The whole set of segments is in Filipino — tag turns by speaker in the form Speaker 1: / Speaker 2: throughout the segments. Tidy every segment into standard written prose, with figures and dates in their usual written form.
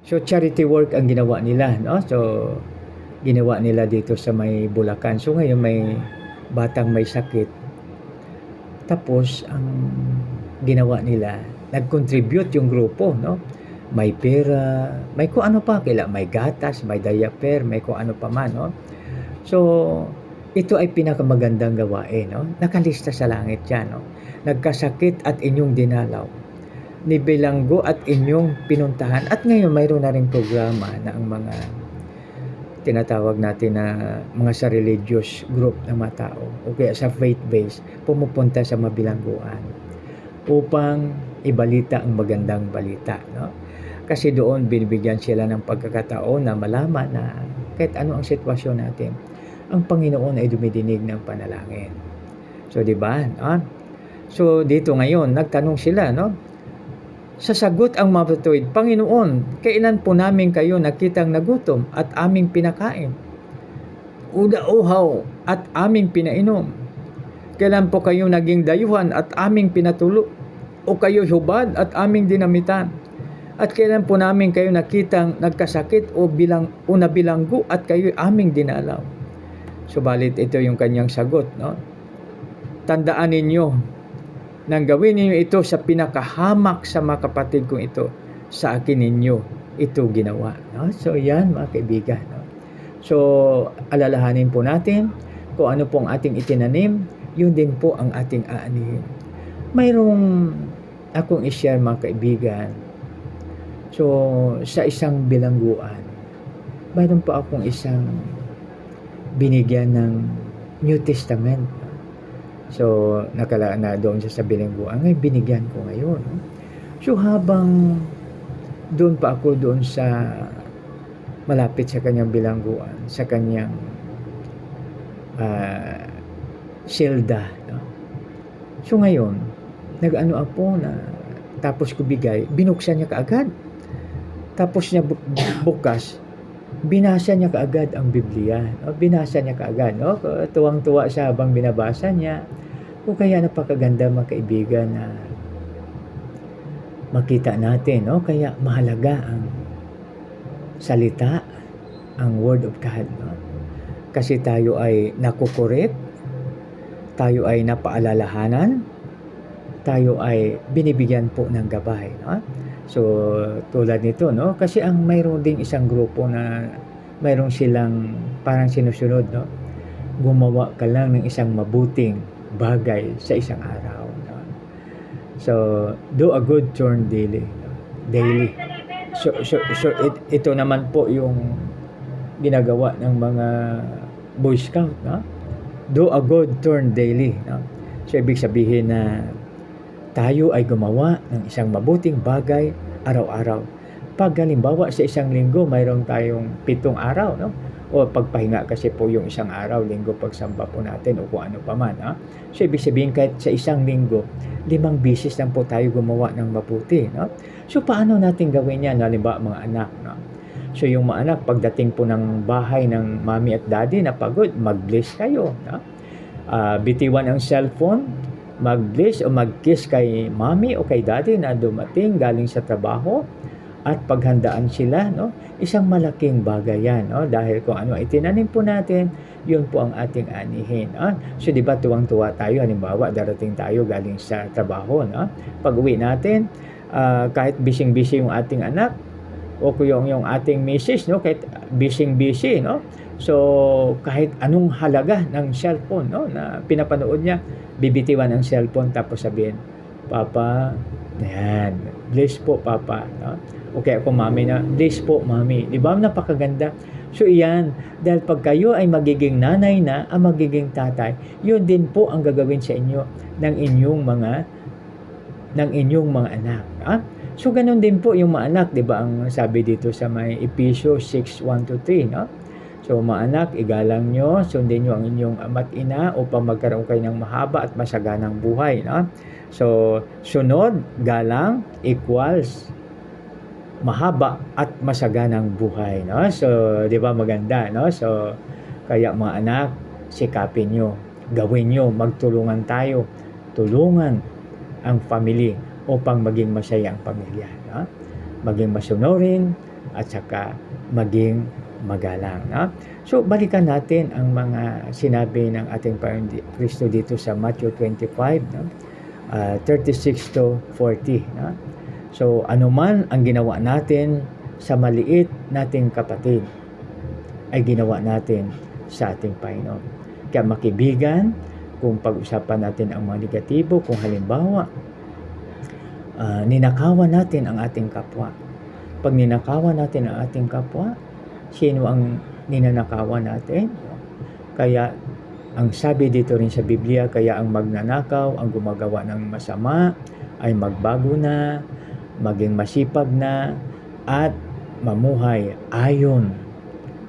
Speaker 1: So charity work ang ginawa nila, no? So ginawa nila dito sa may Bulacan. So ngayon may batang may sakit. Tapos ang ginawa nila, nag-contribute yung grupo, no? May pera, may kung ano pa, may gatas, may diaper, may kung ano pa man, no? So ito ay pinakamagandang gawain, no? Nakalista sa langit yan, no? Nagkasakit at inyong dinalaw, nibilanggo at inyong pinuntahan. At ngayon mayroon na ring programa na ang mga tinatawag natin na mga sa religious group ng mga tao o kaya sa faith-based pumupunta sa mabilangguan upang ibalita ang magandang balita, no? Kasi doon binibigyan sila ng pagkakataon na malaman na kahit ano ang sitwasyon natin, ang Panginoon ay dumidinig ng panalangin. So, di ba? No? So, dito ngayon, nagtanong sila, no? Sasagot ang matutuwid, Panginoon, kailan po namin kayo nakitang nagutom at aming pinakain? Uhaw at aming pinainom? Kailan po kayo naging dayuhan at aming pinatulo? O kayo hubad at aming dinamitan? At kailan po namin kayo nakitang nagkasakit o nabilanggo at kayo aming dinalaw? Subalit ito yung kanyang sagot, no? Tandaan ninyo, nang gawin ninyo ito sa pinakahamak sa mga kapatid kong ito, sa akin ninyo ito ginawa, no? So yan mga kaibigan, no? So alalahanin po natin kung ano pong ating itinanim, yun din po ang ating aanihin. Mayroong akong i-share mga kaibigan. So sa isang bilangguan, mayroon po akong isang binigyan ng New Testament. So, nakalaan na doon sa bilangguan. Ngayon, binigyan ko ngayon. So, habang doon pa ako doon sa malapit sa kanyang bilangguan, sa kanyang silda. No? So, ngayon, nag-ano ako na tapos ko bigay, binuksan niya kaagad. Tapos niya bukas, binasa niya kaagad ang Biblia. No? Binasa niya kaagad. No? Tuwang-tuwa siya habang binabasa niya. O kaya napakaganda mga kaibigan na makita natin. No? Kaya mahalaga ang salita, ang Word of God. No? Kasi tayo ay nakukorek, tayo ay napaalalahanan, tayo ay binibigyan po ng gabay. No? So, tulad nito, no? Kasi ang mayroon ding isang grupo na mayroon silang parang sinusunod, no? Gumawa ka lang ng isang mabuting bagay sa isang araw. No? So, do a good turn daily. No? Daily. So ito naman po yung ginagawa ng mga Boy Scout, no? Do a good turn daily. No? So, ibig sabihin na tayo ay gumawa ng isang mabuting bagay araw-araw. Pag halimbawa sa isang linggo, mayroon tayong 7 araw, no? O pagpahinga kasi po yung isang araw, linggo pagsamba po natin o kung ano pa man. Ha? So, ibig sabihin kahit sa isang linggo, 5 beses lang po tayo gumawa ng mabuti. No? So, paano natin gawin yan? Halimbawa, mga anak. No? So, yung mga anak, pagdating po ng bahay ng mami at daddy na pagod, mag-bless kayo. No? Bitiwan ang cellphone, mag-bless o mag-kiss kay mami o kay daddy na dumating galing sa trabaho at paghandaan sila, no? Isang malaking bagay yan, no? Dahil kung ano ay tinanim po natin, yun po ang ating anihin. No? So, di ba tuwang-tuwa tayo, halimbawa, darating tayo galing sa trabaho, no? Pag uwi natin, kahit bising-busy yung ating anak o yung ating misis, no? Kahit bising-busy, no? So, kahit anong halaga ng cellphone, no? Na pinapanood niya, bibitiwan ang cellphone tapos sabihin, Papa, yan, bless po Papa. No? Okay, ako mami na, bless po mami. Di ba? Napakaganda. So, iyan, dahil pag kayo ay magiging nanay na, ang magiging tatay, yun din po ang gagawin sa inyo ng inyong mga anak. No? So, ganun din po yung mga anak, di ba? Ang sabi dito sa may Ephesians 6:1-3, no? So, mga anak, igalang nyo, sundin nyo ang inyong ama't ina upang magkaroon kayo ng mahaba at masaganang buhay. No? So, sunod, galang, equals, mahaba at masaganang buhay. No? So, di ba maganda? No? So, kaya mga anak, sikapin nyo, gawin nyo, magtulungan tayo, tulungan ang family upang maging masaya ang pamilya. No? Maging masunurin, at saka maging magalang. No? So, balikan natin ang mga sinabi ng ating Panginoon Kristo dito sa Matthew 25, no? 36 to 40. No? So, anuman ang ginawa natin sa maliit nating kapatid, ay ginawa natin sa ating Panginoon. Kaya makibigan, kung pag-usapan natin ang mga negatibo, kung halimbawa, ninakawan natin ang ating kapwa. Pag ninakawan natin ang ating kapwa, sino ang ninanakawan natin? Kaya, ang sabi dito rin sa Biblia, kaya ang magnanakaw, ang gumagawa ng masama, ay magbago na, maging masipag na, at mamuhay ayon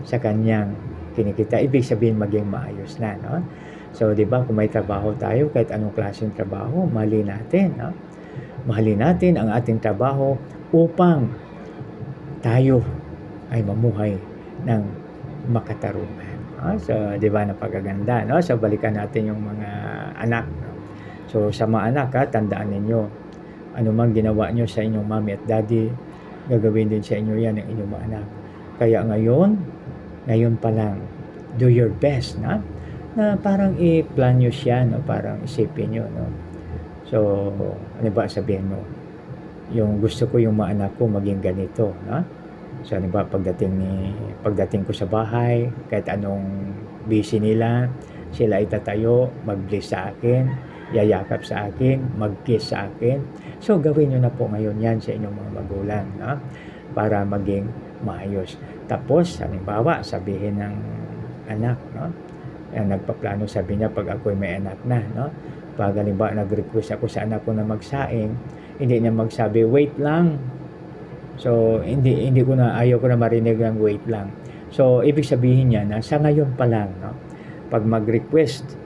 Speaker 1: sa kanyang kinikita. Ibig sabihin maging maayos na. No? So, di ba, kung may trabaho tayo, kahit anong klaseng trabaho, mahalin natin. No? Mahalin natin ang ating trabaho upang tayo ay mamuhay ng makatarungan. No? So, di ba, napakaganda. No? So, balikan natin yung mga anak. No? So, sa mga anak, tandaan ninyo, anumang ginawa nyo sa inyong mami at daddy, gagawin din sa inyo yan ng inyong mga anak. Kaya ngayon pa lang, do your best, na parang i-plan nyo siya, no? Parang isipin nyo, no? So, ano ba sabihin mo? Yung gusto ko yung mga anak ko maging ganito, no? So, ano ba, pagdating ko sa bahay, kahit anong busy nila, sila itatayo, mag-bless sa akin, yayakap sa akin, mag-kiss sa akin. So, gawin nyo na po ngayon yan sa inyong mga magulang, no? Para maging maayos. Tapos, halimbawa, sabihin ng anak, no? Nagpaplano, sabi niya, pag ako'y may anak na, no? Pag halimbawa, nag-request ako sa anak ko na magsaing, hindi niya magsabi, wait lang. So, ayaw ko na marinig ng wait lang. So, ibig sabihin niya na sa ngayon pa lang, no? Pag mag-request